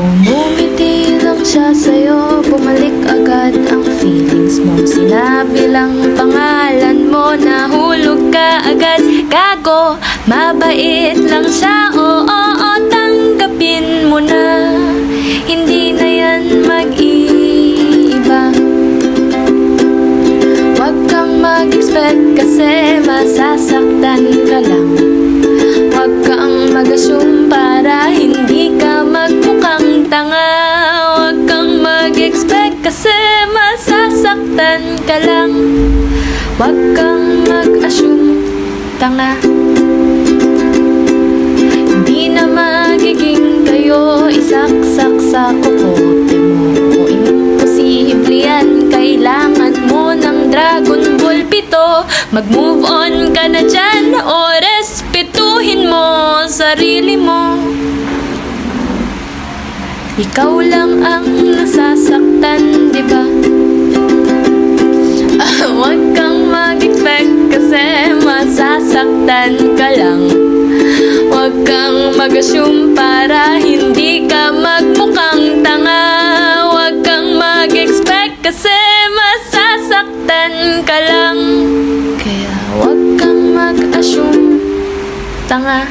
Ngumiti lang siya sa'yo, bumalik agad ang feelings mo. Sinabi lang pangalan mo, nahulog ka agad. Gago, mabait lang siya, oo, tanggapin mo na. Hindi na yan mag-iiba. Huwag kang mag-expect kasi masasaktan ka lang. Huwag kang mag-assume para hindi ka magmukhang tanga. Huwag kang mag-expect kasi masasaktan ka lang. Huwag kang mag-assume, tanga. Hindi na magiging kayo, isaksak sa kokote mo. O imposible yan, kailangan mo ng Dragon Ball pito. Mag-move on ka na dyan, o respetuhin mo sarili mo. Ikaw lang ang nasasaktan, diba? Huwag kang mag-expect kasi masasaktan ka lang. Huwag kang mag-assume para hindi ka magmukhang tanga. Huwag kang mag-expect kasi masasaktan ka lang. Kaya huwag kang mag-assume, tanga.